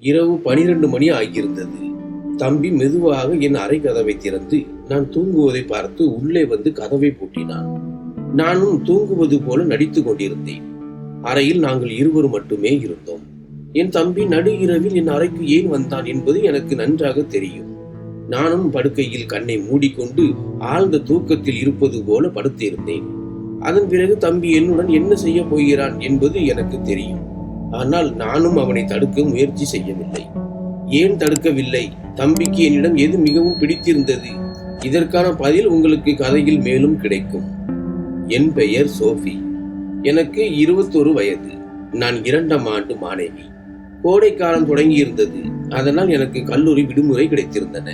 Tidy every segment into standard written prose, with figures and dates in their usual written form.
இரவு 12 மணி ஆகியிருந்தது. தம்பி மெதுவாக என் அறை கதவை திறந்து நான் தூங்குவதை பார்த்து உள்ளே வந்து கதவை பூட்டினான். நானும் தூங்குவது போல நடித்துக் கொண்டிருந்தேன். அறையில் நாங்கள் இருவரும் மட்டுமே இருந்தோம். என் தம்பி நடு இரவில் என் அறைக்கு ஏன் வந்தான் என்பது எனக்கு நன்றாக தெரியும். நானும் படுக்கையில் கண்ணை மூடிக்கொண்டு ஆழ்ந்த தூக்கத்தில் இருப்பது போல படுத்திருந்தேன். அதன் பிறகு தம்பி என்னுடன் என்ன செய்ய போகிறான் என்பது எனக்கு தெரியும். ஆனால் நானும் அவனை தடுக்க முயற்சி செய்யவில்லை. ஏன் தடுக்கவில்லை? தம்பிக்கு என்னிடம் எது மிகவும் பிடித்திருந்தது? இதற்கான பதில் உங்களுக்கு கதையில் மேலும் கிடைக்கும். என் பெயர் சோஃபி. எனக்கு 21 வயது. நான் 2ஆம் ஆண்டு மாணவி. கோடைக்காலம் தொடங்கி இருந்தது. அதனால் எனக்கு கல்லூரி விடுமுறை கிடைத்திருந்தன.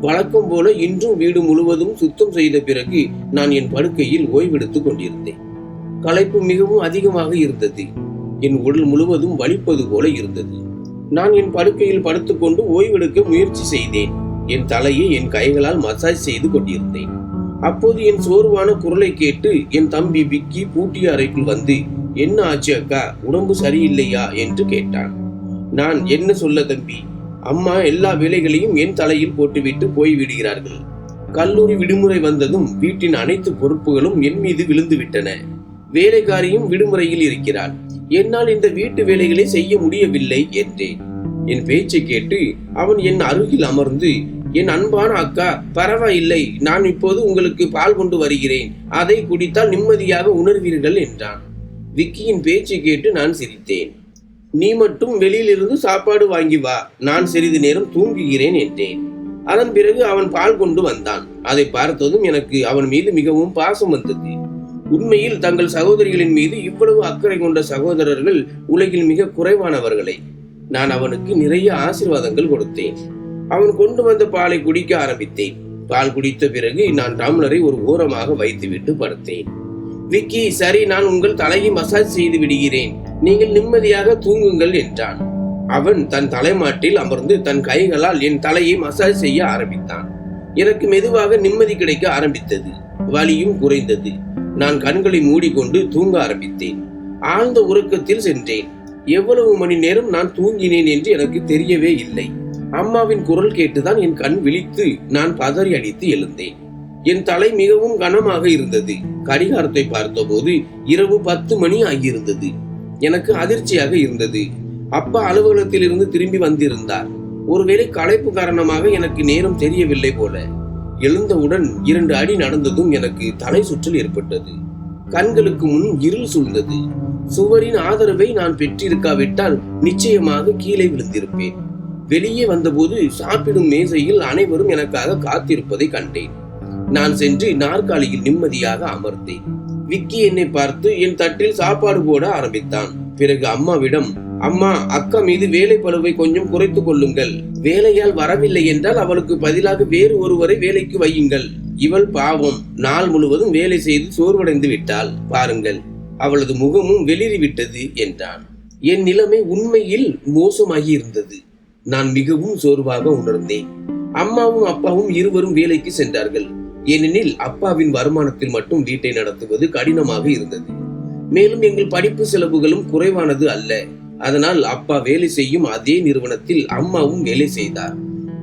வழக்கம் போல இன்றும் வீடு முழுவதும் சுத்தம் செய்த பிறகு நான் என் படுக்கையில் ஓய்வெடுத்துக் கொண்டிருந்தேன். களைப்பு மிகவும் அதிகமாக இருந்தது. என் உடல் முழுவதும் வலிப்பது போல இருந்தது. நான் என் படுக்கையில் படுத்துக்கொண்டு ஓய்வெடுக்க முயற்சி செய்தேன். என் தலையை என் கைகளால் மசாஜ் செய்து கொண்டிருந்தேன். அப்போது என் சோர்வான குரலை கேட்டு என் தம்பி விக்கி பூட்டிய அறைக்குள் வந்து, என்ன ஆச்சு அக்கா, உடம்பு சரியில்லையா என்று கேட்டான். நான் என்ன சொல்ல தம்பி, அம்மா எல்லா வேலைகளையும் என் தலையில் போட்டுவிட்டு போய்விடுகிறார்கள். கல்லூரி விடுமுறை வந்ததும் வீட்டின் அனைத்து பொறுப்புகளும் என் மீது விழுந்து விட்டன. வேலைக்காரியும் விடுமுறையில் இருக்கிறாள். என்னால் இந்த வீட்டு வேலைகளை செய்ய முடியவில்லை என்றேன். என் பேச்சை கேட்டு அவன் என் அருகில் அமர்ந்து, என் அன்பான அக்கா, பரவாயில்லை, நான் இப்போது உங்களுக்கு பால் கொண்டு வருகிறேன், அதை குடித்தால் நிம்மதியாக உணர்வீர்கள் என்றான். விக்கியின் பேச்சை கேட்டு நான் சிரித்தேன். நீ மட்டும் வெளியிலிருந்து சாப்பாடு வாங்கி வா, நான் சிறிது நேரம் தூங்குகிறேன் என்றேன். அதன் பிறகு அவன் பால் கொண்டு வந்தான். அதை பார்த்ததும் எனக்கு அவன் மீது மிகவும் பாசம் வந்தது. உண்மையில் தங்கள் சகோதரிகளின் மீது இவ்வளவு அக்கறை கொண்ட சகோதரர்கள் உலகில் மிக குறைவானவர்களே. நான் அவனுக்கு நிறைய ஆசீர்வாதங்கள் கொடுத்தேன். அவன் கொண்டு வந்த பாலை குடிக்க ஆரம்பித்தேன். பால் குடித்த பிறகு நான் டம்ளரை ஒரு ஓரமாக வைத்துவிட்டு படுத்தேன். விக்கி, சரி, நான் உங்கள் தலையை மசாஜ் செய்து விடுகிறேன், நீங்கள் நிம்மதியாக தூங்குங்கள் என்றான். அவன் தன் தலைமாட்டில் அமர்ந்து தன் கைகளால் என் தலையை மசாஜ் செய்ய ஆரம்பித்தான். எனக்கு மெதுவாக நிம்மதி கிடைக்க ஆரம்பித்தது. வலியும் குறைந்தது. நான் கண்களை மூடிக்கொண்டு தூங்க ஆரம்பித்தேன். ஆழ்ந்த உறக்கத்தில் சென்றேன். எவ்வளவு மணி நேரம் நான் தூங்கினேன் என்று எனக்கு தெரியவே இல்லை. அம்மாவின் குரல் கேட்டுதான் என் கண் விழித்து நான் பதறி அடித்து எழுந்தேன். என் தலை மிகவும் கனமாக இருந்தது. கடிகாரத்தை பார்த்தபோது இரவு 10 மணி ஆகியிருந்தது. எனக்கு அதிர்ச்சியாக இருந்தது. அப்பா அலுவலகத்தில் இருந்து திரும்பி வந்திருந்தார். ஒருவேளை களைப்பு காரணமாக எனக்கு நேரம் தெரியவில்லை போல. எழுந்தவுடன் 2 அடி நடந்ததும் எனக்கு தலை சுற்றல் ஏற்பட்டது. கண்களுக்கு முன் இருள் சூழ்ந்தது. சுவரின் ஆதரவை நான் பெற்றிருக்காவிட்டால் நிச்சயமாக கீழே விழுந்திருப்பேன். வெளியே வந்தபோது சாப்பிடும் மேசையில் அனைவரும் எனக்காக காத்திருப்பதை கண்டேன். நான் சென்று நாற்காலியில் நிம்மதியாக அமர்ந்தேன். விக்கி என்னை பார்த்து என் தட்டில் சாப்பாடு போட ஆரம்பித்தான். பிறகு அம்மாவிடம், அம்மா, அக்கா மீது வேலை பளுவை கொஞ்சம் குறைத்துக் கொள்ளுங்கள். வேலையால் வரவில்லை என்றால் அவளுக்கு பதிலாக வேறு ஒருவரை வேலைக்கு வையுங்கள். இவள் பாவம், நாள் முழுவதும் வேலை செய்து சோர்வடைந்து விட்டாள். பாருங்கள், அவளது முகமும் வெளிறிவிட்டது என்றான். என் நிலைமை உண்மையில் மோசமாகி இருந்தது. நான் மிகவும் சோர்வாக உணர்ந்தேன். அம்மாவும் அப்பாவும் இருவரும் வேலைக்கு சென்றார்கள். ஏனெனில் அப்பாவின் வருமானத்தில் மட்டும் வீட்டை நடத்துவது கடினமாக இருந்தது. மேலும் எங்கள் படிப்பு செலவுகளும் குறைவானது அல்ல. அதனால் அப்பா வேலை செய்யும் அதே நிறுவனத்தில் அம்மாவும் வேலை செய்தார்.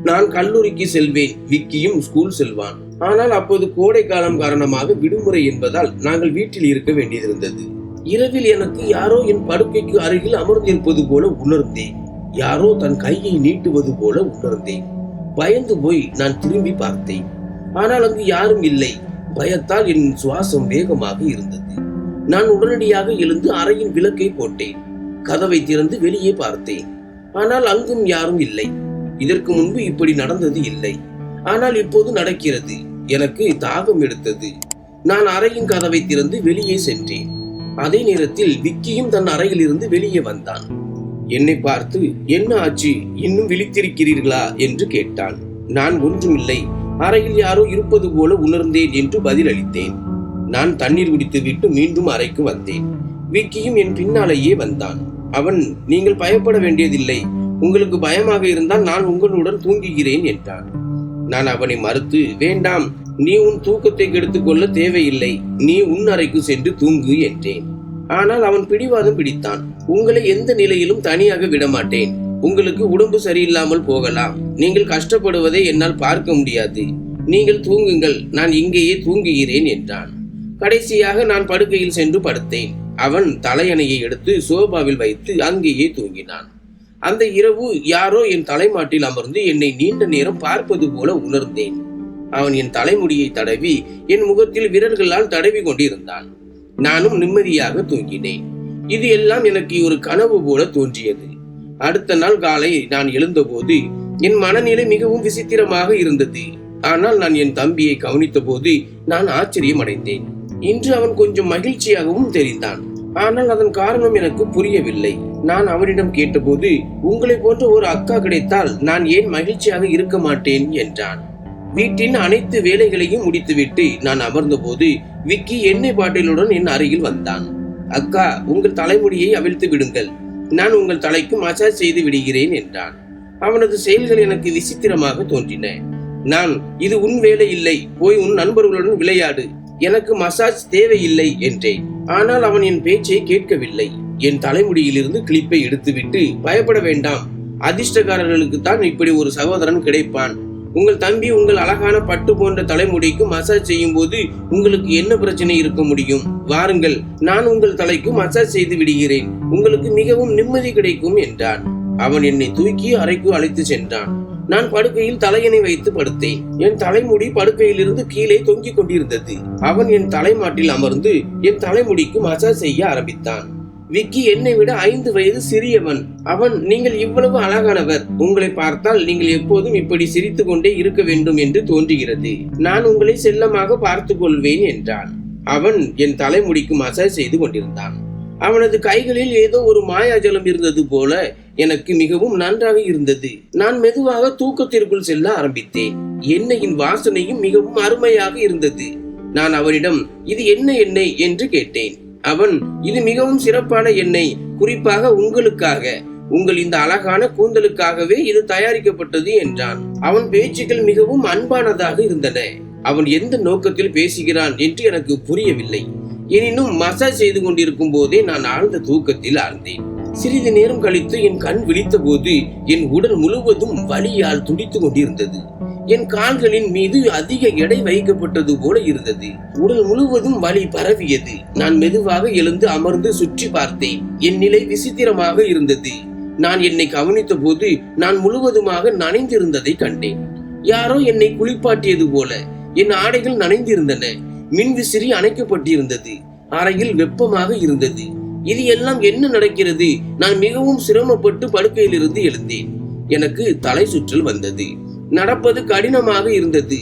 நான் கல்லூரிக்கு செல்வேன், விக்கியும் ஸ்கூல் செல்வான். ஆனால் அப்போது கோடை காலம் காரணமாக விடுமுறை என்பதால் நாங்கள் வீட்டில் இருக்க வேண்டியிருந்தது. இரவில் எனக்கு யாரோ என் படுக்கைக்கு அருகில் அமர்ந்திருப்பது போல உணர்ந்தேன். யாரோ தன் கையை நீட்டுவது போல உணர்ந்தேன். பயந்து போய் நான் திரும்பி பார்த்தேன். ஆனால் அங்கு யாரும் இல்லை. பயத்தால் என் சுவாசம் வேகமாக இருந்தது. நான் உடனடியாக எழுந்து அறையின் விளக்கை போட்டேன். கதவை திறந்து வெளியே பார்த்தேன். ஆனால் அங்கும் யாரும் இல்லை. இதற்கு முன்பு இப்படி நடந்தது இல்லை. ஆனால் இப்போது நடக்கிறது. எனக்கு தாகம் எடுத்தது. நான் அறையின் கதவை திறந்து வெளியே சென்றேன். அதே நேரத்தில் விக்கியும் தன் அறையில் இருந்து வெளியே வந்தான். என்னை பார்த்து, என்ன ஆச்சு, இன்னும் விழித்திருக்கிறீர்களா என்று கேட்டான். நான் ஒன்றுமில்லை, அறையில் யாரோ இருப்பது போல உணர்ந்தேன் என்று பதில் அளித்தேன். நான் தண்ணீர் குடித்துவிட்டு மீண்டும் அறைக்கு வந்தேன். விக்கியும் என் பின்னாலேயே வந்தான். அவன், நீங்கள் பயப்பட வேண்டியதில்லை, உங்களுக்கு பயமாக இருந்தால் நான் உங்களுடன் தூங்குகிறேன் என்றான். நான் அவனை மறுத்து, வேண்டாம், நீ உன் தூக்கத்தை கெடுத்துக் கொள்ள தேவையில்லை, நீ உன் அறைக்கு சென்று தூங்கு என்றேன். ஆனால் அவன் பிடிவாதம் பிடித்தான். உங்களை எந்த நிலையிலும் தனியாக விடமாட்டேன், உங்களுக்கு உடம்பு சரியில்லாமல் போகலாம். நீங்கள் கஷ்டப்படுவதை என்னால் பார்க்க முடியாது. நீங்கள் தூங்குங்கள், நான் இங்கேயே தூங்குகிறேன் என்றான். கடைசியாக நான் படுக்கையில் சென்று படுத்தேன். அவன் தலையணையை எடுத்து சோபாவில் வைத்து அங்கேயே தூங்கினான். அந்த இரவு யாரோ என் தலைமாட்டில் அமர்ந்து என்னை நீண்ட நேரம் பார்ப்பது போல உணர்ந்தேன். அவன் என் தலைமுடியை தடவி என் முகத்தில் விரல்களால் தடவி கொண்டிருந்தான். நானும் நிம்மதியாக தூங்கினேன். இது எல்லாம் எனக்கு ஒரு கனவு போல தோன்றியது. அடுத்த நாள் காலை நான் எழுந்தபோது என் மனநிலை மிகவும் விசித்திரமாக இருந்தது. ஆனால் நான் என் தம்பியை கவனித்த போது நான் ஆச்சரியம் அடைந்தேன். இன்று அவன் கொஞ்சம் மகிழ்ச்சியாகவும் தெரிந்தான். ஆனால் அதன் காரணம் எனக்கு புரியவில்லை. நான் அவனிடம் கேட்டபோது, உங்களை போன்ற ஒரு அக்கா கிடைத்தால் நான் ஏன் மகிழ்ச்சியாக இருக்க மாட்டேன் என்றான். வீட்டின் அனைத்து வேலைகளையும் முடித்துவிட்டு நான் அமர்ந்த போது விக்கி எண்ணெய் பாட்டிலுடன் என் அருகில் வந்தான். அக்கா, உங்கள் தலைமுடியை அவிழ்த்து விடுங்கள், நான் உங்கள் தலைக்கு மசாஜ் செய்து விடுகிறேன் என்றான். அவனது செயல்கள் எனக்கு விசித்திரமாக தோன்றின. நான், இது உன் வேலை இல்லை, போய் உன் நண்பர்களுடன் விளையாடு, எனக்கு மசாஜ் தேவையில்லை என்றேன். ஆனால் அவன் என் பேச்சை கேட்கவில்லை. என் தலைமுடியிலிருந்து கிளிப்பை எடுத்துவிட்டு, பயப்பட வேண்டாம், அதிர்ஷ்டக்காரர்களுக்கு தான் இப்படி ஒரு சகோதரன் கிடைப்பான். உங்கள் தம்பி உங்கள் அழகான பட்டு போன்ற தலைமுடிக்கு மசாஜ் செய்யும் போது உங்களுக்கு என்ன பிரச்சனை இருக்க முடியும்? வாருங்கள், நான் உங்கள் தலைக்கு மசாஜ் செய்து விடுகிறேன், உங்களுக்கு மிகவும் நிம்மதி கிடைக்கும் என்றான். அவன் என்னை தூக்கி அறைக்கு அழைத்து சென்றான். நான் படுக்கையில் தலையணை வைத்து படுத்தேன். என் தலைமுடி படுக்கையிலிருந்து கீழே தொங்கிக் கொண்டிருந்தது. அவன் என் தலைமாட்டில் அமர்ந்து என் தலைமுடிக்கு மசாஜ் செய்ய ஆரம்பித்தான். விக்கி என்னை விட 5 வயது சிறியவன். அவன், நீங்கள் இவ்வளவு அழகானவர், உங்களை பார்த்தால் நீங்கள் எப்போதும் இப்படி சிரித்துக் கொண்டே இருக்க வேண்டும் என்று தோன்றுகிறது, நான் உங்களை செல்லமாக பார்த்துக் கொள்வேன் என்றான். அவன் என் தலைமுடிக்கு மசாஜ் செய்து கொண்டிருந்தான். அவனது கைகளில் ஏதோ ஒரு மாயாஜலம் இருந்தது போல எனக்கு மிகவும் நன்றாக இருந்தது. நான் மெதுவாக தூக்கத்திற்குள் செல்ல ஆரம்பித்தேன். எண்ணெயின் வாசனையும் மிகவும் அருமையாக இருந்தது. நான் அவனிடம், இது என்ன எண்ணெய் என்று கேட்டேன். அவன், இது மிகவும் சிறப்பான எண்ணெய், குறிப்பாக உங்களுக்காக, உங்கள் இந்த அழகான கூந்தலுக்காகவே இது தயாரிக்கப்பட்டது என்றான். அவன் பேச்சுக்கள் மிகவும் அன்பானதாக இருந்தன. அவன் எந்த நோக்கத்தில் பேசுகிறான் என்று எனக்கு புரியவில்லை. எனினும் மசாஜ் செய்து கொண்டிருக்கும் போதே நான் ஆழ்ந்த தூக்கத்தில் ஆழ்ந்தேன். சிறிது நேரம் கழித்து என் கண் விழித்த போது என் உடல் முழுவதும் வலியால் துடித்துக் கொண்டிருந்தது. என் கால்களின் மீது அதிக எடை வைக்கப்பட்டது போல இருந்தது. உடல் முழுவதும் வலி பரவியது. நான் மெதுவாக எழுந்து அமர்ந்து சுற்றி பார்த்தேன். என் நிலை விசித்திரமாக இருந்தது. நான் என்னை கவனித்த போது நான் முழுவதுமாக நனைந்திருந்ததை கண்டேன். யாரோ என்னை குளிப்பாட்டியது போல என் ஆடைகள் நனைந்திருந்தன. மின்விசிறி அணைக்கப்பட்டிருந்தது. அறையில் வெப்பமாக இருந்தது. இது எல்லாம் என்ன நடக்கிறது? நான் மிகவும் சிரமப்பட்டு படுக்கையிலிருந்து எழுந்தேன். எனக்கு தலை சுற்றல் வந்தது. நடப்பது கடினமாக இருந்தது.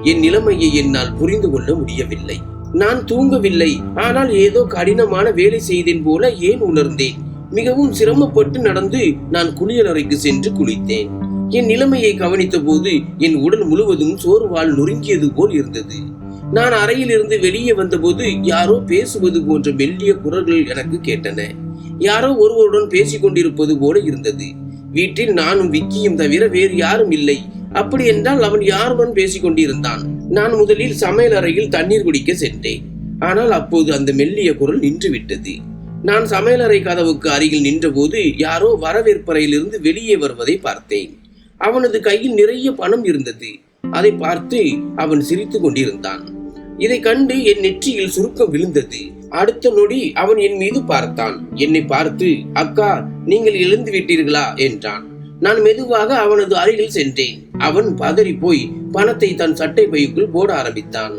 என் நிலைமையை என்னால் புரிந்து கொள்ள முடியவில்லை. நான் தூங்கவில்லை, ஆனால் ஏதோ கடினமான வேலை செய்தேன் போல ஏன் உணர்ந்தேன். மிகவும் சிரமப்பட்டு நடந்து நான் குளியலறைக்கு சென்று குளித்தேன். என் நிலைமையை கவனித்த போது என் உடல் முழுவதும் சோர்வால் நொறுங்கியது போல் இருந்தது. நான் அறையில் இருந்து வெளியே வந்தபோது யாரோ பேசுவது போன்ற மெல்லிய குரல்கள் எனக்கு கேட்டன. யாரோ ஒருவருடன் பேசிக் கொண்டிருப்பது போல இருந்தது. வீட்டில் நானும் விக்கியும் தவிர வேறு யாரும் இல்லை. அப்படி என்றால் அவன் யாருடன் பேசிக் கொண்டிருந்தான்? நான் முதலில் சமையல் அறையில் தண்ணீர் குடிக்க சென்றேன். ஆனால் அப்போது அந்த மெல்லிய குரல் நின்று விட்டது. நான் சமையலறை கதவுக்கு அருகில் நின்ற போது யாரோ வரவேற்பறையிலிருந்து வெளியே வருவதை பார்த்தேன். அவனது கையில் நிறைய பணம் இருந்தது. அதை பார்த்து அவன் சிரித்துக் கொண்டிருந்தான். இதை கண்டு என் நெற்றியில் சுருக்கம் விழுந்தது. அடுத்த நொடி அவன் என் மீது பார்த்தான். என்னை பார்த்து, அக்கா, நீங்கள் எழுந்து விட்டீர்களா என்றான். நான் மெதுவாக அவனது அருகில் சென்றேன். அவன் பதறி போய் பணத்தை தன் சட்டை பைக்குள் போட ஆரம்பித்தான்.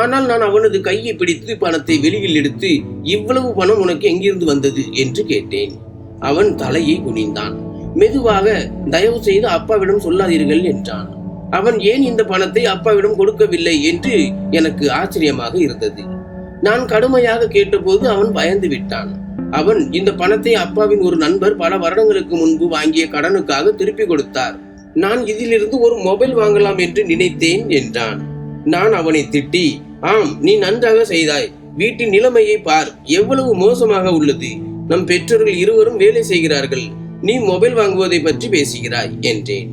ஆனால் நான் அவனது கையை பிடித்து பணத்தை வெளியில் எடுத்து, இவ்வளவு பணம் உனக்கு எங்கிருந்து வந்தது என்று கேட்டேன். அவன் தலையை குனிந்தான். மெதுவாக, தயவு செய்து அப்பாவிடம் சொல்லாதீர்கள் என்றான். அவன் ஏன் இந்த பணத்தை அப்பாவிடம் கொடுக்கவில்லை என்று எனக்கு ஆச்சரியமாக இருந்தது. நான் கடுமையாக கேட்டபோது அவன் பயந்து விட்டான். அவன், இந்த பணத்தை அப்பாவின் ஒரு நண்பர் பல வருடங்களுக்கு முன்பு வாங்கிய கடனுக்காக திருப்பி கொடுத்தார். நான் இதிலிருந்து ஒரு மொபைல் வாங்கலாம் என்று நினைத்தேன் என்றான். நான் அவனை திட்டி, ஆம், நீ நன்றாக செய்தாய். வீட்டின் நிலைமையை பார், எவ்வளவு மோசமாக உள்ளது. நம் பெற்றோர்கள் இருவரும் வேலை செய்கிறார்கள், நீ மொபைல் வாங்குவதை பற்றி பேசுகிறாய் என்றேன்.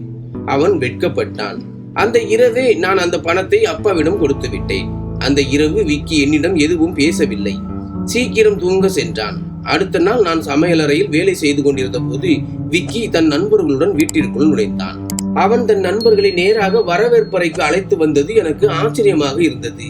அவன் வெட்கப்பட்டான். அந்த இரவே நான் அந்த பணத்தை அப்பாவிடம் கொடுத்து விட்டேன். அந்த இரவு விக்கி என்னிடம் எதுவும் பேசவில்லை. சீக்கிரம் தூங்க சென்றான். அடுத்த நாள் நான் சமையலறையில் வேலை செய்து கொண்டிருந்த போது விக்கி தன் நண்பர்களுடன் வீட்டிற்குள் நுழைந்தான். அவன் தன் நண்பர்களை நேராக வரவேற்பறைக்கு அழைத்து வந்தது எனக்கு ஆச்சரியமாக இருந்தது.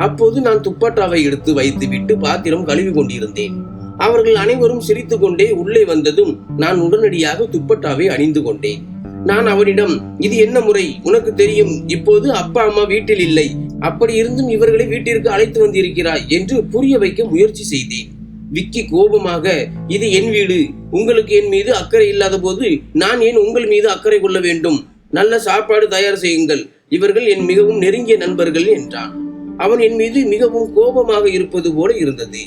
அப்போது நான் துப்பட்டாவை எடுத்து வைத்துவிட்டு பாத்திரம் கழுவி கொண்டிருந்தேன். அவர்கள் அனைவரும் சிரித்துக் கொண்டே உள்ளே வந்ததும் நான் உடனடியாக துப்பட்டாவை அணிந்து கொண்டேன். நான் அவனிடம், இது என்ன முறை? உனக்கு தெரியும், இப்போது அப்பா அம்மா வீட்டில் இல்லை, அப்படி இருந்தும் இவர்களை வீட்டிற்கு அழைத்து வந்திருக்கிறாய் என்று புரிய வைக்க முயற்சி செய்தேன். விக்கி கோபமாக, இது என் வீடு, உங்களுக்கு என் மீது அக்கறை இல்லாத போது நான் ஏன் உங்கள் மீது அக்கறை கொள்ள வேண்டும்? நல்ல சாப்பாடு தயார் செய்யுங்கள், இவர்கள் என் மிகவும் நெருங்கிய நண்பர்கள் என்றான். அவன் என் மீது மிகவும் கோபமாக இருப்பது போல இருந்தது.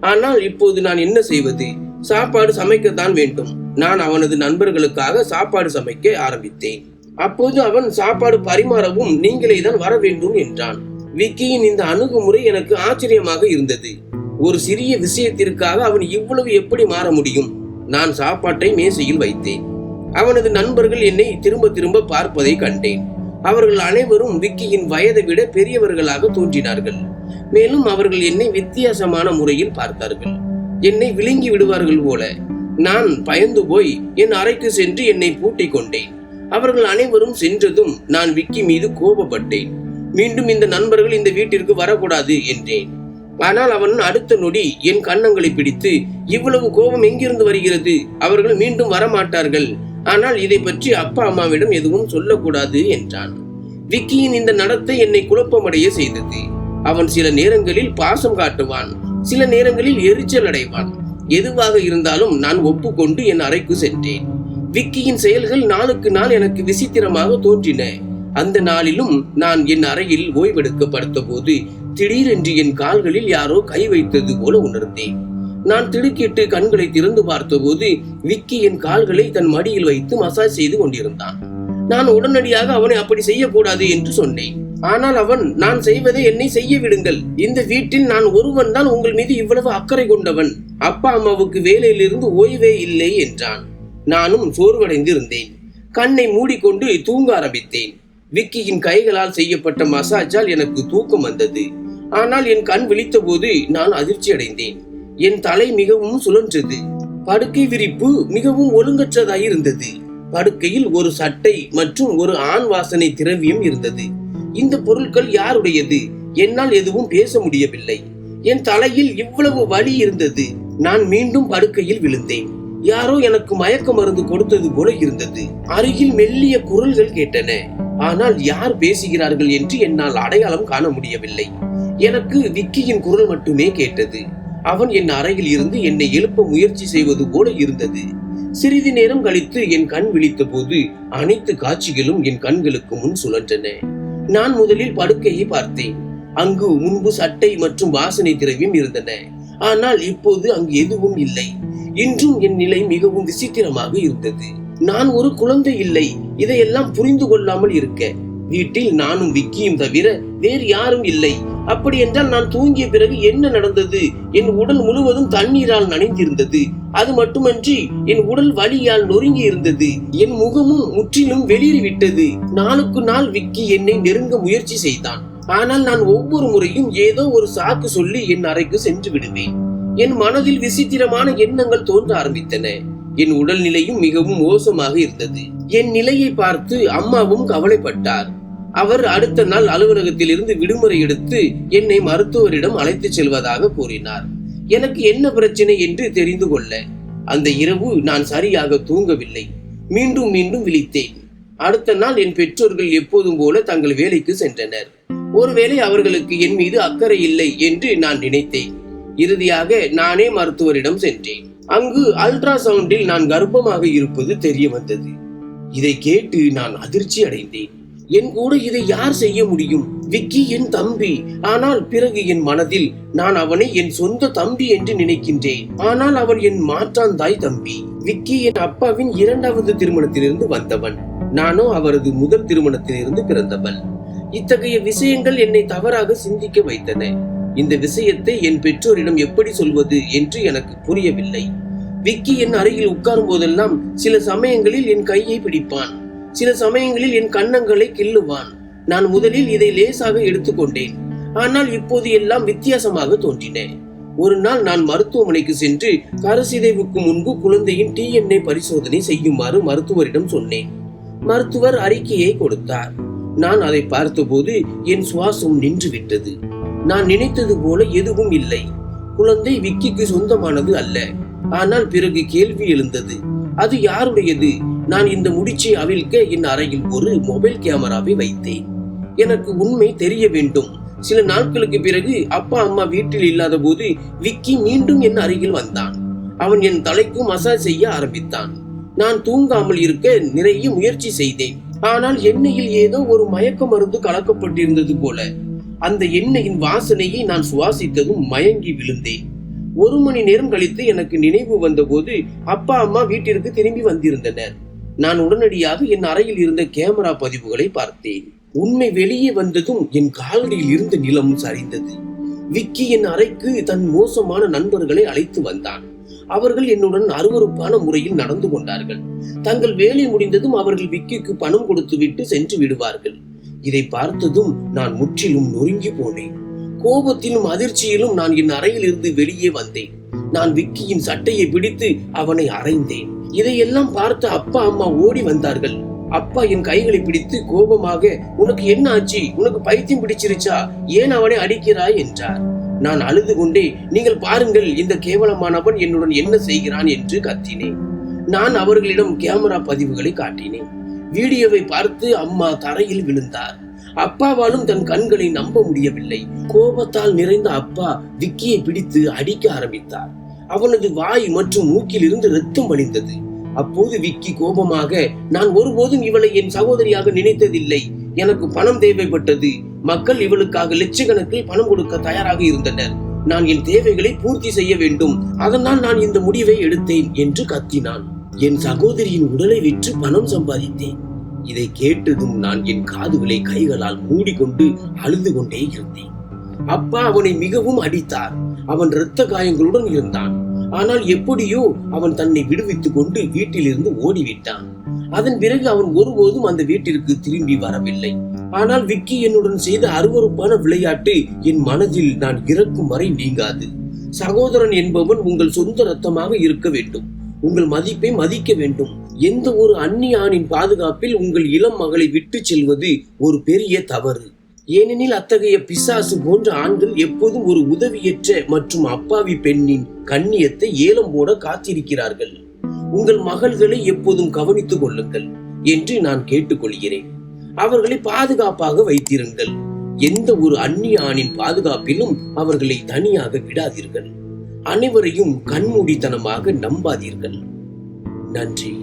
ஆனால் இப்போது நான் என்ன செய்வது? சாப்பாடு சமைக்கத்தான் வேண்டும். நான் அவனது நண்பர்களுக்காக சாப்பாடு சமைக்க ஆரம்பித்தேன். அப்போது அவன் சாப்பாடு பரிமாறவும் நீங்களே தான் வர வேண்டும் என்றான். விக்கியின் இந்த அணுகுமுறை எனக்கு ஆச்சரியமாக இருந்தது. ஒரு சிறிய விஷயத்திற்காக அவன் இவ்வளவு எப்படி மாற முடியும்? நான் சாப்பாட்டை மேசையில் வைத்தேன். அவனது நண்பர்கள் என்னை திரும்ப திரும்ப பார்ப்பதை கண்டேன். அவர்கள் அனைவரும் விக்கியின் வயதை விட பெரியவர்களாக தோன்றினார்கள். மேலும் அவர்கள் என்னை வித்தியாசமான முறையில் பார்த்தார்கள். என்னை விழுங்கி விடுவார்கள் போல. நான் பயந்து போய் என் அறைக்கு சென்று என்னை பூட்டிக் கொண்டேன். அவர்கள் அனைவரும் சென்றதும் நான் விக்கி மீது கோபப்பட்டேன். மீண்டும் இந்த நண்பர்கள் இந்த வீட்டிற்கு வரக்கூடாது என்றேன். ஆனால் அவன் அடுத்த நொடி என் கன்னங்களை பிடித்து, இவ்வளவு கோபம் எங்கிருந்து வருகிறது? அவர்கள் மீண்டும் வரமாட்டார்கள். ஆனால் இதை பற்றி அப்பா அம்மாவிடம் எதுவும் சொல்லக்கூடாது என்றான். விக்கியின் இந்த நடத்தை என்னை குழப்பமடைய செய்தது. அவன் சில நேரங்களில் பாசம் காட்டுவான், சில நேரங்களில் எரிச்சல் அடைவான். எதுவாக இருந்தாலும் நான் ஒப்புக்கொண்டு என் அறைக்கு சென்றேன். விக்கியின் செயல்கள் நாளுக்கு நாள் எனக்கு விசித்திரமாக தோன்றின. அந்த நாளிலும் நான் என் அறையில் ஓய்வெடுக்க படுத்த போது திடீரென்று என் கால்களில் யாரோ கை வைத்தது போல உணர்ந்தேன். நான் திடுக்கிட்டு கண்களை திறந்து பார்த்தபோது விக்கி என் கால்களை தன் மடியில் வைத்து மசாஜ் செய்து கொண்டிருந்தான். நான் உடனடியாக அவனை அப்படி செய்யக்கூடாது என்று சொன்னேன். ஆனால் அவன், நான் செய்வதை என்னை செய்ய விடுங்கள், இந்த வீட்டில் நான் ஒருவன் தான் உங்கள் மீது இவ்வளவு அக்கறை கொண்டவன், அப்பா அம்மாவுக்கு வேலையிலிருந்து ஓய்வே இல்லை என்றான். நானும் சோர்வடைந்து இருந்தேன். கண்ணை மூடிக்கொண்டு தூங்க ஆரம்பித்தேன். விக்கியின் கைகளால் செய்யப்பட்ட மசாஜால் எனக்கு தூக்கம் வந்தது. ஆனால் என் கண் விழித்த போது நான் அதிர்ச்சி அடைந்தேன். என் தலை மிகவும் சுழன்றது. படுக்கை விரிப்பு மிகவும் ஒழுங்கற்றதாயிருந்தது. படுக்கையில் ஒரு சட்டை மற்றும் ஒரு ஆண் வாசனை திரவியம் இருந்தது. இந்த பொருட்கள் யாருடையது? என்னால் எதுவும் பேச முடியவில்லை. என் தலையில் இவ்வளவு வலி இருந்தது. நான் மீண்டும் படுக்கையில் விழுந்தேன். யாரோ எனக்கு மயக்க மருந்து கொடுத்தது போல இருந்தது. அருகில் மெல்லிய குரல்கள் கேட்டன. ஆனால் யார் பேசுகிறார்கள் என்று என்னால் அடையாளம் காண முடியவில்லை. எனக்கு விக்கியின் குரல் மட்டுமே கேட்டது. அவன் என் அறையில் இருந்து என்னை எழுப்ப முயற்சி செய்வது போல இருந்தது. சிறிது நேரம் கழித்து என் கண் விழித்த போது அனைத்து காட்சிகளும் என் கண்களுக்கு முன் சுழன்றன. நான் முதலில் படுக்கையை பார்த்தேன். அங்கு முன்பு சட்டை மற்றும் வாசனை திரவியம் இருந்தன. ஆனால் இப்போது அங்கு எதுவும் இல்லை. இன்றும் என் நிலை மிகவும் விசித்திரமாக இருந்தது. நான் ஒரு குழந்தை இல்லை. இதையெல்லாம் புரிந்து கொள்ளாமல் இருக்க வீட்டில் நானும் விக்கியும் தவிர வேறு யாரும் இல்லை. அப்படி என்றால் நான் தூங்கிய பிறகு என்ன நடந்தது? என் உடல் முழுவதும் தண்ணீரால் நனைந்திருந்தது. அது மட்டுமன்றி என் உடல் வலியால் நொறுங்கி இருந்தது. என் முகமும் முற்றிலும் வெளியேறிவிட்டது. நாளுக்கு நாள் விக்கி என்னை நெருங்க முயற்சி செய்தான். ஆனால் நான் ஒவ்வொரு முறையும் ஏதோ ஒரு சாக்கு சொல்லி என் அறைக்கு சென்று விடுவேன். என் மனதில் விசித்திரமான எண்ணங்கள் தோன்ற ஆரம்பித்தன. என் உடல்நிலையும் மிகவும் மோசமாக இருந்தது. என் நிலையை பார்த்து அம்மாவும் கவலைப்பட்டார். அவர் அடுத்த நாள் அலுவலகத்தில் இருந்து விடுமுறை எடுத்து என்னை மருத்துவரிடம் அழைத்து செல்வதாக கூறினார். எனக்கு என்ன பிரச்சனை என்று தெரிந்து கொள்ள அந்த இரவு நான் சரியாக தூங்கவில்லை. மீண்டும் மீண்டும் விழித்தேன். அடுத்த நாள் என் பெற்றோர்கள் எப்போதும் போல தங்கள் வேலைக்கு சென்றனர். ஒருவேளை அவர்களுக்கு என் மீது அக்கறை இல்லை என்று நான் நினைத்தேன். இறுதியாக நானே மருத்துவரிடம் சென்றேன். அங்கு அல்ட்ராசவுண்டில் நான் கர்ப்பமாக இருப்பது தெரிய வந்தது. இதை கேட்டு நான் அதிர்ச்சி அடைந்தேன். என் கூட இதை யார் செய்ய முடியும்? விக்கி என் தம்பி. ஆனால் பிறகு என் மனதில் நான் அவனை என் சொந்த தம்பி என்று நினைக்கின்றேன். ஆனால் அவன் என் மாற்றான் தாய் தம்பி. விக்கி என் அப்பாவின் இரண்டாவது திருமணத்திலிருந்து வந்தவன். நானோ அவரது முதல் திருமணத்திலிருந்து பிறந்தவன். இத்தகைய விஷயங்கள் என்னை தவறாக சிந்திக்க வைத்தன. இந்த விஷயத்தை என் பெற்றோரிடம் எப்படி சொல்வது என்று எனக்கு புரியவில்லை. விக்கி என் அருகில் உட்காரும் போதெல்லாம் சில சமயங்களில் என் கையை பிடிப்பான், சில சமயங்களில் என் கன்னங்களை கிள்ளுவான். நான் முதலில் இதை லேசாக எடுத்துக்கொண்டேன். ஆனால் இப்போது எல்லாம் வித்தியாசமாக தோன்றின. ஒரு நாள் நான் மருத்துவமனைக்கு சென்று கருசிதைவுக்கு முன்பு குழந்தையின் DNA பரிசோதனை செய்யுமாறு மருத்துவரிடம் சொன்னேன். மருத்துவர் அறிக்கையை கொடுத்தார். நான் அதை பார்த்தபோது என் சுவாசம் நின்று விட்டது. நான் நினைத்தது போல எதுவும் இல்லை. குழந்தை விக்கிக்கு சொந்தமானது அல்ல. ஆனால் பிறகு கேள்வி எழுந்தது, அது யாருடையது? நான் இந்த முடிச்சை அவிழ்க்க என் அறையில் ஒரு மொபைல் கேமராவை வைத்தேன். எனக்கு உண்மை தெரிய வேண்டும். சில நாட்களுக்கு பிறகு அப்பா அம்மா வீட்டில் இல்லாத போது விக்கி மீண்டும் என் அருகில் வந்தான். அவன் என் தலைக்கு மசாஜ் செய்ய ஆரம்பித்தான். நான் தூங்காமல் இருக்க நிறைய முயற்சி செய்தேன். ஆனால் எண்ணெயில் ஏதோ ஒரு மயக்க மருந்து கலக்கப்பட்டிருந்தது போல. அந்த எண்ணெயின் வாசனையை நான் சுவாசித்ததும் மயங்கி விழுந்தேன். 1 மணி நேரம் கழித்து எனக்கு நினைவு வந்த போது அப்பா அம்மா வீட்டிற்கு திரும்பி வந்திருந்தனர். நான் உடனடியாக என் அறையில் இருந்த கேமரா பதிவுகளை பார்த்தேன். உண்மை வெளியே வந்ததும் என் காலடியில் இருந்த நிலம் சரிந்தது. விக்கி என் அறைக்கு தன் மோசமான நண்பர்களை அழைத்து வந்தான். அவர்கள் என்னுடன் அருவருப்பான முறையில் நடந்து கொண்டார்கள். தங்கள் வேலை முடிந்ததும் அவர்கள் விக்கிக்கு பணம் கொடுத்து விட்டு சென்று விடுவார்கள். இதை பார்த்ததும் நான் முற்றிலும் நொறுங்கி போனேன். கோபத்திலும் அதிர்ச்சியிலும் நான் என் அறையில் இருந்து வெளியே வந்தேன். நான் விக்கியின் சட்டையை பிடித்து அவனை அறைந்தேன். இதையெல்லாம் பார்த்த அப்பா அம்மா ஓடி வந்தார்கள். அப்பா என் கைகளை பிடித்து கோபமாக, உனக்கு என்ன ஆச்சு? உனக்கு பைத்தியம் பிடிச்சிருச்சா? ஏன் அவனை அடிக்கிறாய் என்றார். நான் அழுது கொண்டே, நீங்கள் பாருங்கள், இந்த கேவலமானவன் என்னுடன் என்ன செய்கிறான் என்று கத்தினேன். நான் அவர்களிடம் கேமரா பதிவுகளை காட்டினேன். வீடியோவை பார்த்து அம்மா தரையில் விழுந்தார். அப்பாவாலும் தன் கண்களை நம்ப முடியவில்லை. கோபத்தால் நிறைந்த அப்பா விக்கியை பிடித்து அடிக்க ஆரம்பித்தார். அவனது வாய் மற்றும் மூக்கில் இருந்து ரத்தம் வழிந்தது. அப்போது விக்கி கோபமாக, நான் ஒருபோதும் இவளை என் சகோதரியாக நினைத்ததில்லை. எனக்கு பணம் தேவைப்பட்டது. மக்கள் இவளுக்காக லட்சக்கணக்கில் பணம் கொடுக்க தயாராக இருந்தனர். நான் என் தேவைகளை பூர்த்தி செய்ய வேண்டும். அதனால் நான் இந்த முடிவை எடுத்தேன் என்று கத்தினான். என் சகோதரியின் உடலை விற்று பணம் சம்பாதித்தேன். இதை கேட்டதும் நான் என் காதுகளை கைகளால் மூடிக்கொண்டு அழுது கொண்டே இருந்தேன். அப்பா அவனை மிகவும் அடித்தார். அவன் இரத்த காயங்களுடன் இருந்தான். ஆனால் எப்படியோ அவன் தன்னை விடுவித்துக் கொண்டு வீட்டிலிருந்து ஓடிவிட்டான். அதன் பிறகு அவன் ஒருபோதும் அந்த வீட்டிற்கு திரும்பி வரவில்லை. ஆனால் விக்கி என்னுடன் செய்த அருவருப்பான விளையாட்டு என் மனதில் நான் இறக்கும் வரை நீங்காது. சகோதரன் என்பவன் உங்கள் சொந்த ரத்தமாக இருக்க வேண்டும். உங்கள் மதிப்பை மதிக்க வேண்டும். எந்த ஒரு அந்நிய ஆணின் பாதுகாப்பில் உங்கள் இளம் மகளை விட்டு செல்வது ஒரு பெரிய தவறு. ஏனெனில் அத்தகைய பிசாசு போன்ற ஆண்கள் எப்போதும் ஒரு உதவியற்ற மற்றும் அப்பாவி பெண்ணின் கண்ணியத்தை ஏலம் போட காத்திருக்கிறார்கள். உங்கள் மகள்களை எப்போதும் கவனித்துக் கொள்ளுங்கள் என்று நான் கேட்டுக்கொள்கிறேன். அவர்களை பாதுகாப்பாக வைத்திருங்கள். எந்த ஒரு அந்நிய ஆணின் பாதுகாப்பிலும் அவர்களை தனியாக விடாதீர்கள். அனைவரையும் கண்மூடித்தனமாக நம்பாதீர்கள். நன்றி.